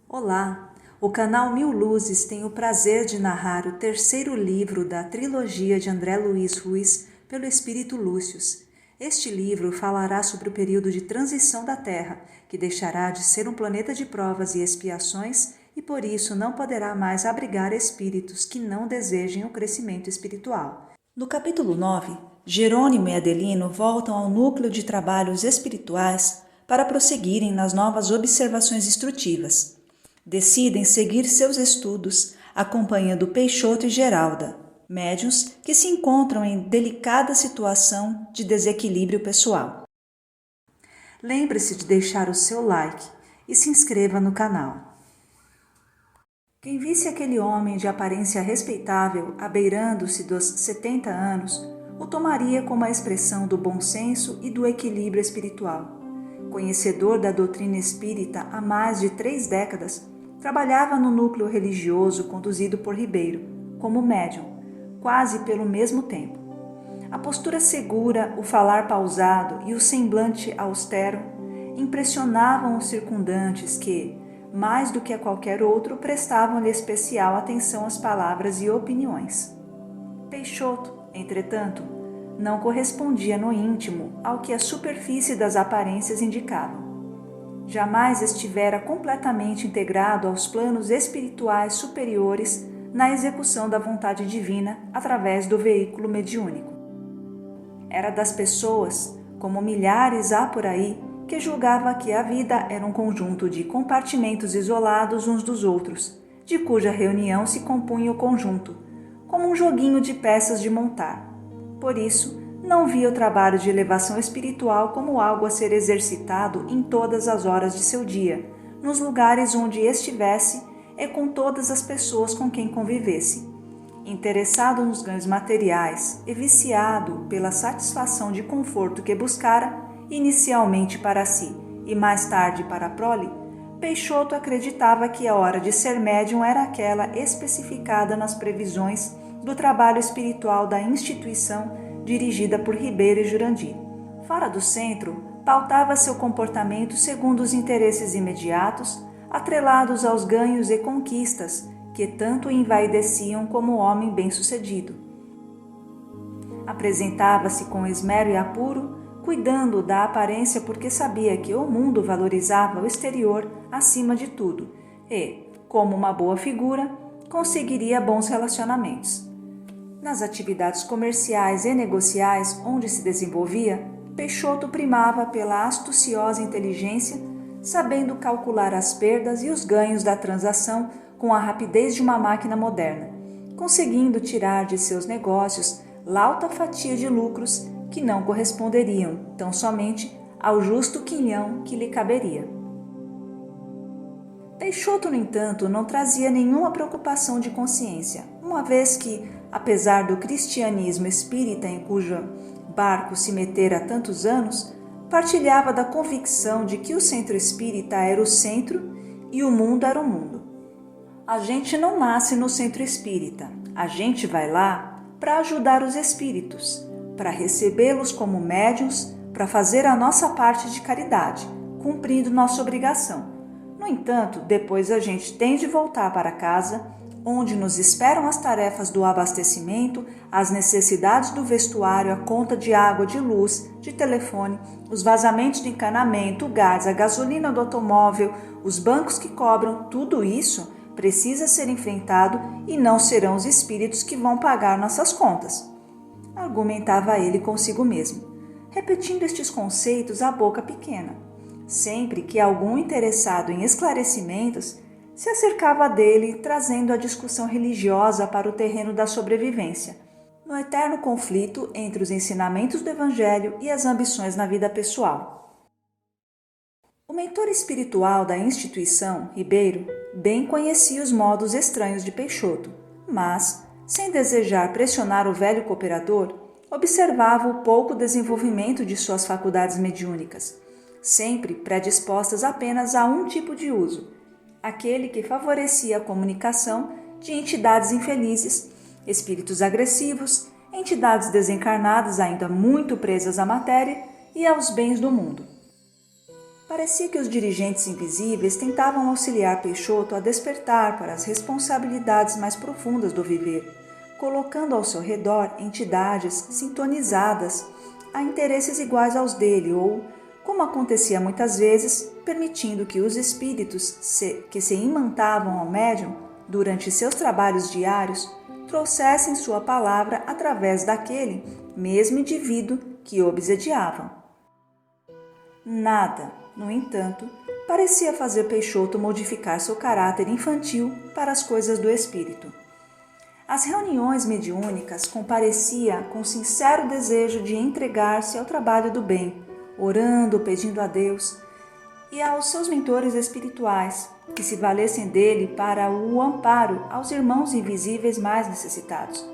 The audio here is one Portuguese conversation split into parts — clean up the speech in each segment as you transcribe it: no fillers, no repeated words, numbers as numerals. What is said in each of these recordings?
Olá! O canal Mil Luzes tem o prazer de narrar o terceiro livro da trilogia de André Luiz Ruiz pelo Espírito Lúcius. Este livro falará sobre o período de transição da Terra, que deixará de ser um planeta de provas e expiações e por isso não poderá mais abrigar espíritos que não desejem o crescimento espiritual. No capítulo 9, Jerônimo e Adelino voltam ao núcleo de trabalhos espirituais para prosseguirem nas novas observações instrutivas. Decidem seguir seus estudos, acompanhando Peixoto e Geralda, médiuns que se encontram em delicada situação de desequilíbrio pessoal. Lembre-se de deixar o seu like e se inscreva no canal. Quem visse aquele homem de aparência respeitável, abeirando-se dos 70 anos, o tomaria como a expressão do bom senso e do equilíbrio espiritual. Conhecedor da doutrina espírita há mais de 3 décadas, trabalhava no núcleo religioso conduzido por Ribeiro, como médium, quase pelo mesmo tempo. A postura segura, o falar pausado e o semblante austero impressionavam os circundantes que, mais do que a qualquer outro, prestavam-lhe especial atenção às palavras e opiniões. Peixoto, entretanto, não correspondia no íntimo ao que a superfície das aparências indicava. Jamais estivera completamente integrado aos planos espirituais superiores na execução da vontade divina através do veículo mediúnico. Era das pessoas, como milhares há por aí, que julgava que a vida era um conjunto de compartimentos isolados uns dos outros, de cuja reunião se compunha o conjunto, como um joguinho de peças de montar. Por isso, não via o trabalho de elevação espiritual como algo a ser exercitado em todas as horas de seu dia, nos lugares onde estivesse e com todas as pessoas com quem convivesse. Interessado nos ganhos materiais e viciado pela satisfação de conforto que buscara, inicialmente para si e mais tarde para a prole, Peixoto acreditava que a hora de ser médium era aquela especificada nas previsões do trabalho espiritual da instituição dirigida por Ribeiro e Jurandir. Fora do centro, pautava seu comportamento segundo os interesses imediatos, atrelados aos ganhos e conquistas que tanto o envaideciam como o homem bem-sucedido. Apresentava-se com esmero e apuro, cuidando da aparência porque sabia que o mundo valorizava o exterior acima de tudo e, como uma boa figura, conseguiria bons relacionamentos. Nas atividades comerciais e negociais onde se desenvolvia, Peixoto primava pela astuciosa inteligência, sabendo calcular as perdas e os ganhos da transação com a rapidez de uma máquina moderna, conseguindo tirar de seus negócios lauta fatia de lucros que não corresponderiam tão somente ao justo quinhão que lhe caberia. Peixoto, no entanto, não trazia nenhuma preocupação de consciência, uma vez que, apesar do cristianismo espírita em cujo barco se metera há tantos anos, partilhava da convicção de que o centro espírita era o centro e o mundo era o mundo. A gente não nasce no centro espírita, a gente vai lá para ajudar os espíritos, para recebê-los como médiuns, para fazer a nossa parte de caridade, cumprindo nossa obrigação. No entanto, depois a gente tem de voltar para casa, onde nos esperam as tarefas do abastecimento, as necessidades do vestuário, a conta de água, de luz, de telefone, os vazamentos de encanamento, o gás, a gasolina do automóvel, os bancos que cobram, tudo isso precisa ser enfrentado e não serão os espíritos que vão pagar nossas contas. Argumentava ele consigo mesmo, repetindo estes conceitos à boca pequena. Sempre que algum interessado em esclarecimentos se acercava dele, trazendo a discussão religiosa para o terreno da sobrevivência, no eterno conflito entre os ensinamentos do Evangelho e as ambições na vida pessoal. O mentor espiritual da instituição, Ribeiro, bem conhecia os modos estranhos de Peixoto, mas, sem desejar pressionar o velho cooperador, observava o pouco desenvolvimento de suas faculdades mediúnicas, sempre predispostas apenas a um tipo de uso, aquele que favorecia a comunicação de entidades infelizes, espíritos agressivos, entidades desencarnadas ainda muito presas à matéria e aos bens do mundo. Parecia que os dirigentes invisíveis tentavam auxiliar Peixoto a despertar para as responsabilidades mais profundas do viver, colocando ao seu redor entidades sintonizadas a interesses iguais aos dele ou, como acontecia muitas vezes, permitindo que os espíritos que se imantavam ao médium durante seus trabalhos diários trouxessem sua palavra através daquele mesmo indivíduo que obsediavam. Nada, no entanto, parecia fazer Peixoto modificar seu caráter infantil para as coisas do espírito. Às reuniões mediúnicas comparecia com sincero desejo de entregar-se ao trabalho do bem, orando, pedindo a Deus e aos seus mentores espirituais que se valessem dele para o amparo aos irmãos invisíveis mais necessitados.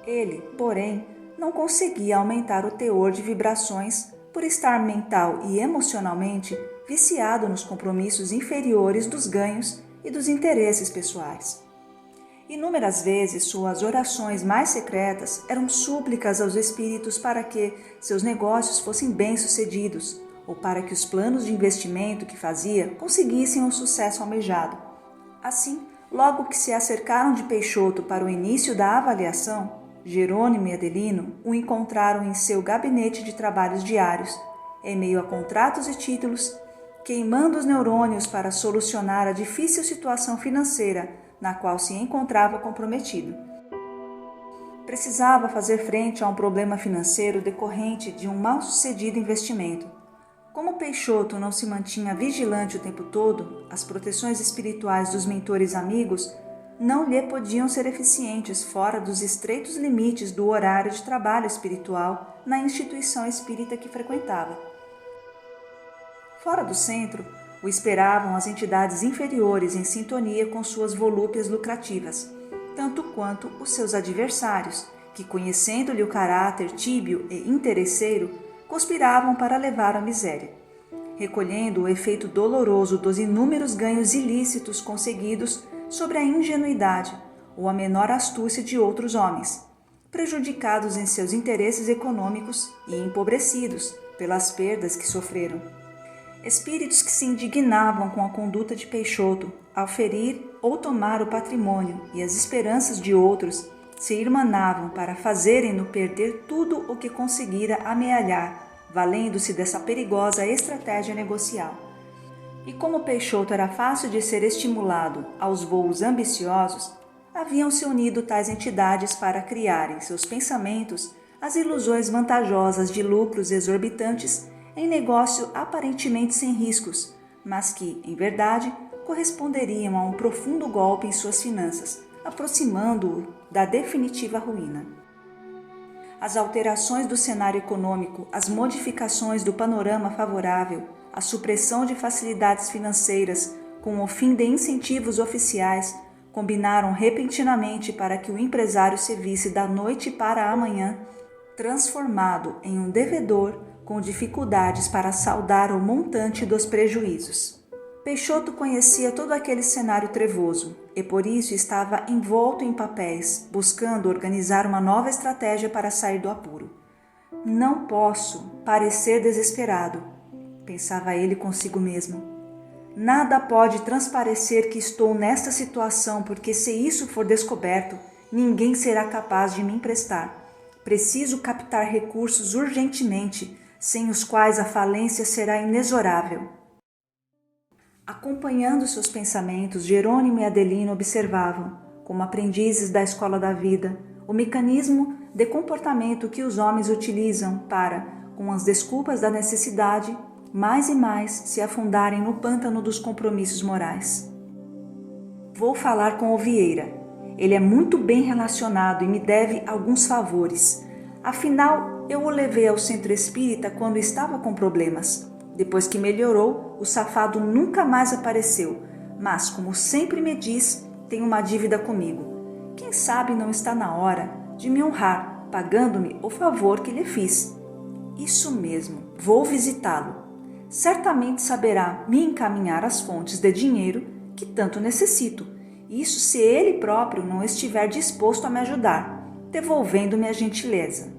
Ele, porém, não conseguia aumentar o teor de vibrações por estar mental e emocionalmente viciado nos compromissos inferiores dos ganhos e dos interesses pessoais. Inúmeras vezes suas orações mais secretas eram súplicas aos espíritos para que seus negócios fossem bem-sucedidos ou para que os planos de investimento que fazia conseguissem o sucesso almejado. Assim, logo que se acercaram de Peixoto para o início da avaliação, Jerônimo e Adelino o encontraram em seu gabinete de trabalhos diários, em meio a contratos e títulos, queimando os neurônios para solucionar a difícil situação financeira na qual se encontrava comprometido. Precisava fazer frente a um problema financeiro decorrente de um mal-sucedido investimento. Como Peixoto não se mantinha vigilante o tempo todo, as proteções espirituais dos mentores amigos não lhe podiam ser eficientes fora dos estreitos limites do horário de trabalho espiritual na instituição espírita que frequentava. Fora do centro, o esperavam as entidades inferiores em sintonia com suas volúpias lucrativas, tanto quanto os seus adversários, que, conhecendo-lhe o caráter tíbio e interesseiro, conspiravam para levar à miséria, recolhendo o efeito doloroso dos inúmeros ganhos ilícitos conseguidos sobre a ingenuidade ou a menor astúcia de outros homens, prejudicados em seus interesses econômicos e empobrecidos pelas perdas que sofreram. Espíritos que se indignavam com a conduta de Peixoto ao ferir ou tomar o patrimônio e as esperanças de outros se irmanavam para fazerem-no perder tudo o que conseguira amealhar, valendo-se dessa perigosa estratégia negocial. E como Peixoto era fácil de ser estimulado aos voos ambiciosos, haviam-se unido tais entidades para criar em seus pensamentos as ilusões vantajosas de lucros exorbitantes em negócio aparentemente sem riscos, mas que, em verdade, corresponderiam a um profundo golpe em suas finanças, aproximando-o da definitiva ruína. As alterações do cenário econômico, as modificações do panorama favorável, a supressão de facilidades financeiras com o fim de incentivos oficiais combinaram repentinamente para que o empresário se visse da noite para a manhã transformado em um devedor com dificuldades para saldar o montante dos prejuízos. Peixoto conhecia todo aquele cenário trevoso e por isso estava envolto em papéis, buscando organizar uma nova estratégia para sair do apuro. Não posso parecer desesperado, pensava ele consigo mesmo. Nada pode transparecer que estou nesta situação, porque se isso for descoberto, ninguém será capaz de me emprestar. Preciso captar recursos urgentemente, sem os quais a falência será inexorável. Acompanhando seus pensamentos, Jerônimo e Adelino observavam, como aprendizes da escola da vida, o mecanismo de comportamento que os homens utilizam para, com as desculpas da necessidade, mais e mais se afundarem no pântano dos compromissos morais. Vou falar com o Vieira. Ele é muito bem relacionado e me deve alguns favores. Afinal, eu o levei ao centro espírita quando estava com problemas. Depois que melhorou, o safado nunca mais apareceu, mas, como sempre me diz, tem uma dívida comigo. Quem sabe não está na hora de me honrar, pagando-me o favor que lhe fiz. Isso mesmo, vou visitá-lo. Certamente saberá me encaminhar as fontes de dinheiro que tanto necessito, isso se ele próprio não estiver disposto a me ajudar, devolvendo-me a gentileza.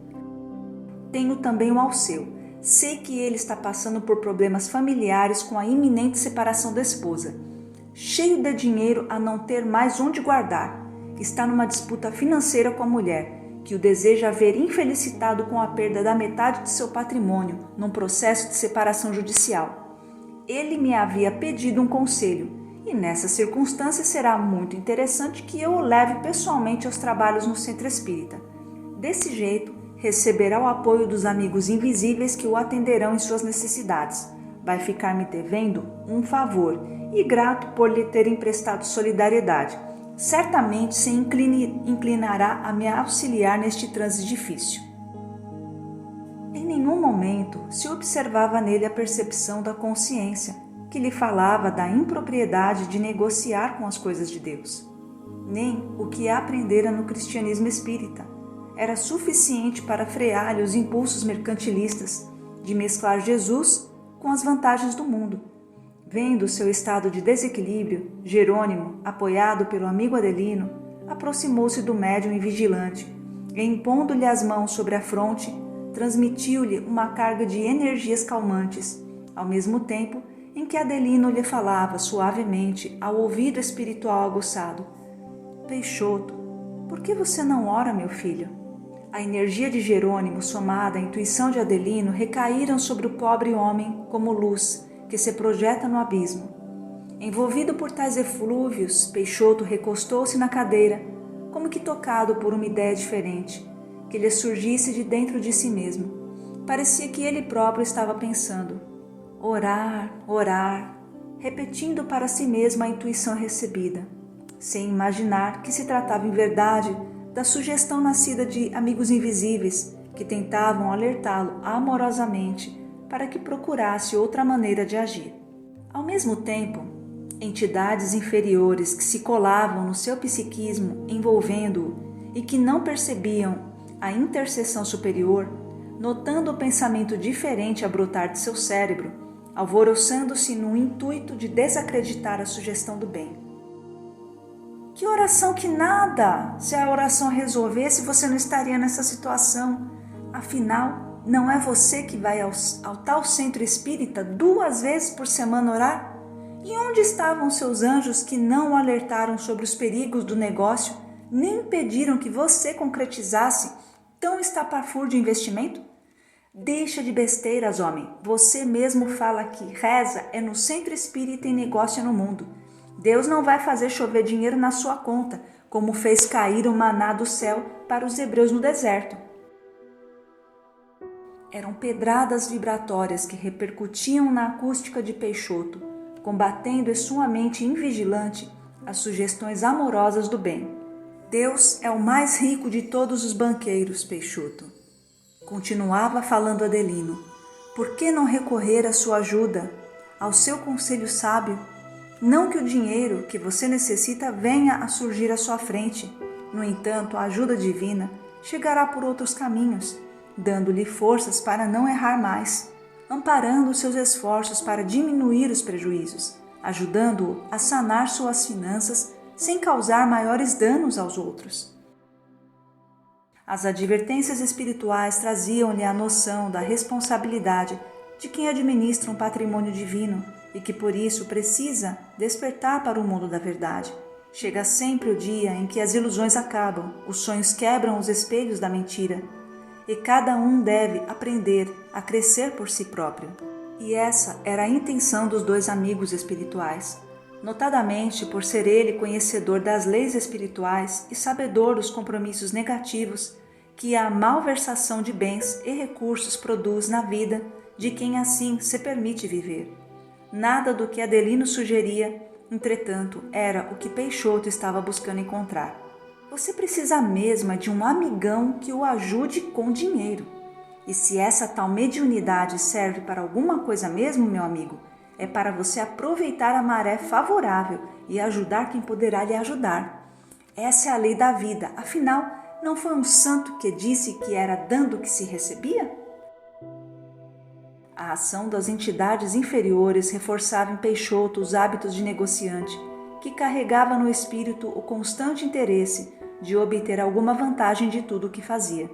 Tenho também o Alceu. Sei que ele está passando por problemas familiares com a iminente separação da esposa. Cheio de dinheiro a não ter mais onde guardar. Está numa disputa financeira com a mulher, que o deseja ver infelicitado com a perda da metade de seu patrimônio num processo de separação judicial. Ele me havia pedido um conselho, e nessa circunstância será muito interessante que eu o leve pessoalmente aos trabalhos no centro espírita. Desse jeito, receberá o apoio dos amigos invisíveis que o atenderão em suas necessidades. Vai ficar me devendo um favor e grato por lhe ter emprestado solidariedade. Certamente se inclinará a me auxiliar neste trânsito difícil. Em nenhum momento se observava nele a percepção da consciência, que lhe falava da impropriedade de negociar com as coisas de Deus. Nem o que aprendera no cristianismo espírita era suficiente para frear-lhe os impulsos mercantilistas de mesclar Jesus com as vantagens do mundo. Vendo seu estado de desequilíbrio, Jerônimo, apoiado pelo amigo Adelino, aproximou-se do médium invigilante e, impondo-lhe as mãos sobre a fronte, transmitiu-lhe uma carga de energias calmantes, ao mesmo tempo em que Adelino lhe falava suavemente ao ouvido espiritual aguçado: Peixoto, por que você não ora, meu filho? A energia de Jerônimo, somada à intuição de Adelino, recaíram sobre o pobre homem como luz que se projeta no abismo. Envolvido por tais eflúvios, Peixoto recostou-se na cadeira, como que tocado por uma ideia diferente, que lhe surgisse de dentro de si mesmo. Parecia que ele próprio estava pensando: orar, orar, repetindo para si mesmo a intuição recebida, sem imaginar que se tratava em verdade da sugestão nascida de amigos invisíveis que tentavam alertá-lo amorosamente para que procurasse outra maneira de agir. Ao mesmo tempo, entidades inferiores que se colavam no seu psiquismo envolvendo-o e que não percebiam a intercessão superior, notando o pensamento diferente a brotar de seu cérebro, alvoroçando-se no intuito de desacreditar a sugestão do bem. Que oração que nada! Se a oração resolvesse, você não estaria nessa situação. Afinal, não é você que vai ao tal centro espírita 2 vezes por semana orar? E onde estavam seus anjos que não o alertaram sobre os perigos do negócio, nem impediram que você concretizasse tão estapafúrdio investimento? Deixa de besteiras, homem. Você mesmo fala que reza é no centro espírita e negócio é no mundo. Deus não vai fazer chover dinheiro na sua conta, como fez cair o maná do céu para os hebreus no deserto. Eram pedradas vibratórias que repercutiam na acústica de Peixoto, combatendo em sua mente invigilante as sugestões amorosas do bem. Deus é o mais rico de todos os banqueiros, Peixoto. Continuava falando Adelino. Por que não recorrer à sua ajuda, ao seu conselho sábio? Não que o dinheiro que você necessita venha a surgir à sua frente. No entanto, a ajuda divina chegará por outros caminhos, dando-lhe forças para não errar mais, amparando seus esforços para diminuir os prejuízos, ajudando-o a sanar suas finanças sem causar maiores danos aos outros. As advertências espirituais traziam-lhe a noção da responsabilidade de quem administra um patrimônio divino e que por isso precisa despertar para o mundo da verdade. Chega sempre o dia em que as ilusões acabam, os sonhos quebram os espelhos da mentira, e cada um deve aprender a crescer por si próprio. E essa era a intenção dos 2 amigos espirituais, notadamente por ser ele conhecedor das leis espirituais e sabedor dos compromissos negativos que a malversação de bens e recursos produz na vida de quem assim se permite viver. Nada do que Adelino sugeria, entretanto, era o que Peixoto estava buscando encontrar. Você precisa mesmo de um amigão que o ajude com dinheiro. E se essa tal mediunidade serve para alguma coisa mesmo, meu amigo, é para você aproveitar a maré favorável e ajudar quem poderá lhe ajudar. Essa é a lei da vida. Afinal, não foi um santo que disse que era dando que se recebia? A ação das entidades inferiores reforçava em Peixoto os hábitos de negociante, que carregava no espírito o constante interesse de obter alguma vantagem de tudo o que fazia.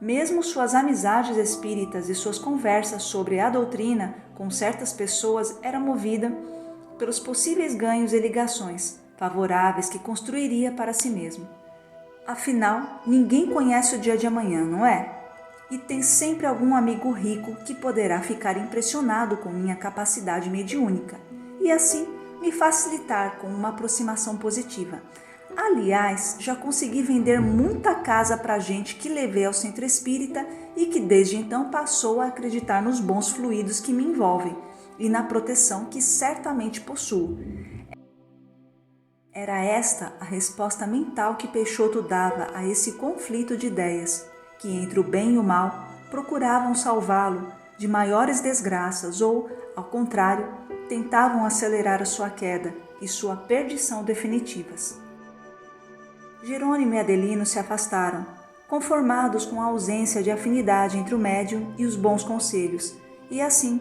Mesmo suas amizades espíritas e suas conversas sobre a doutrina com certas pessoas eram movidas pelos possíveis ganhos e ligações favoráveis que construiria para si mesmo. Afinal, ninguém conhece o dia de amanhã, não é? E tem sempre algum amigo rico que poderá ficar impressionado com minha capacidade mediúnica e assim me facilitar com uma aproximação positiva. Aliás, já consegui vender muita casa para gente que levei ao centro espírita e que desde então passou a acreditar nos bons fluidos que me envolvem e na proteção que certamente possuo. Era esta a resposta mental que Peixoto dava a esse conflito de ideias, que entre o bem e o mal procuravam salvá-lo de maiores desgraças ou, ao contrário, tentavam acelerar a sua queda e sua perdição definitivas. Jerônimo e Adelino se afastaram, conformados com a ausência de afinidade entre o médium e os bons conselhos, e assim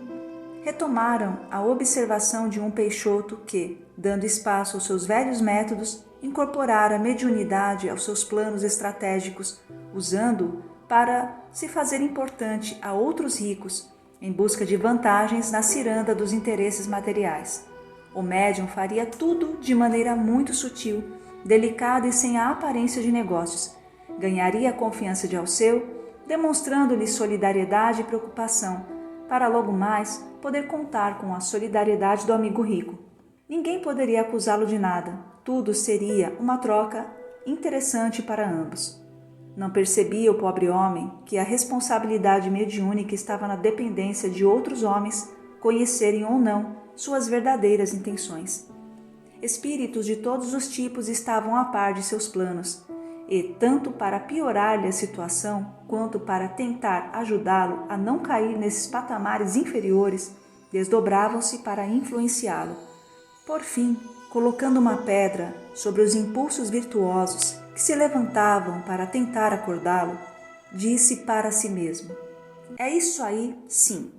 retomaram a observação de um Peixoto que, dando espaço aos seus velhos métodos, incorporara a mediunidade aos seus planos estratégicos, usando-o para se fazer importante a outros ricos, em busca de vantagens na ciranda dos interesses materiais. O médium faria tudo de maneira muito sutil, delicada e sem a aparência de negócios. Ganharia a confiança de Alceu, demonstrando-lhe solidariedade e preocupação, para logo mais poder contar com a solidariedade do amigo rico. Ninguém poderia acusá-lo de nada, tudo seria uma troca interessante para ambos. Não percebia o pobre homem que a responsabilidade mediúnica estava na dependência de outros homens conhecerem ou não suas verdadeiras intenções. Espíritos de todos os tipos estavam a par de seus planos, e tanto para piorar-lhe a situação, quanto para tentar ajudá-lo a não cair nesses patamares inferiores, desdobravam-se para influenciá-lo. Por fim, colocando uma pedra sobre os impulsos virtuosos que se levantavam para tentar acordá-lo, disse para si mesmo: "É isso aí, sim.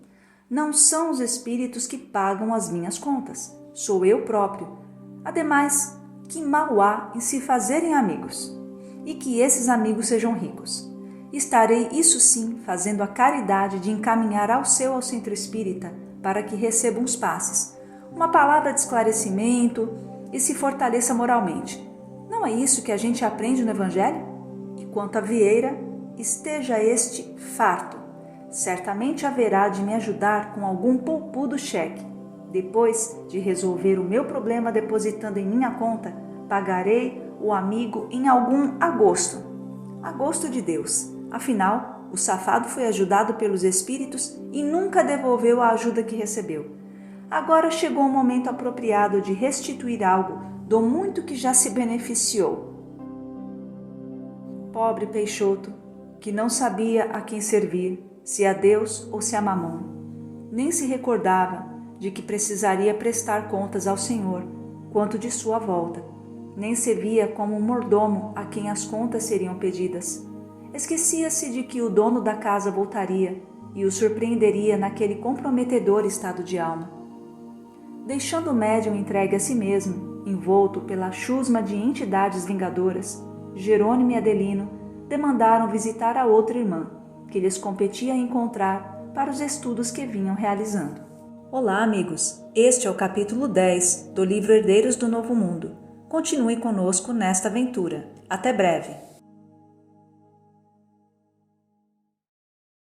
Não são os espíritos que pagam as minhas contas, sou eu próprio. Ademais, que mal há em se fazerem amigos, e que esses amigos sejam ricos. Estarei, isso sim, fazendo a caridade de encaminhar ao centro espírita para que receba uns passes, uma palavra de esclarecimento e se fortaleça moralmente. Não é isso que a gente aprende no Evangelho? E quanto a Vieira, esteja este farto. Certamente haverá de me ajudar com algum poupudo cheque. Depois de resolver o meu problema depositando em minha conta, pagarei o amigo em algum agosto. Agosto de Deus. Afinal, o safado foi ajudado pelos espíritos e nunca devolveu a ajuda que recebeu. Agora chegou o momento apropriado de restituir algo do muito que já se beneficiou." Pobre Peixoto, que não sabia a quem servir, se a Deus ou se a Mamon. Nem se recordava de que precisaria prestar contas ao Senhor quanto de sua volta. Nem se via como um mordomo a quem as contas seriam pedidas. Esquecia-se de que o dono da casa voltaria e o surpreenderia naquele comprometedor estado de alma. Deixando o médium entregue a si mesmo, envolto pela chusma de entidades vingadoras, Jerônimo e Adelino demandaram visitar a outra irmã, que lhes competia encontrar para os estudos que vinham realizando. Olá, amigos! Este é o capítulo 10 do livro Herdeiros do Novo Mundo. Continue conosco nesta aventura. Até breve!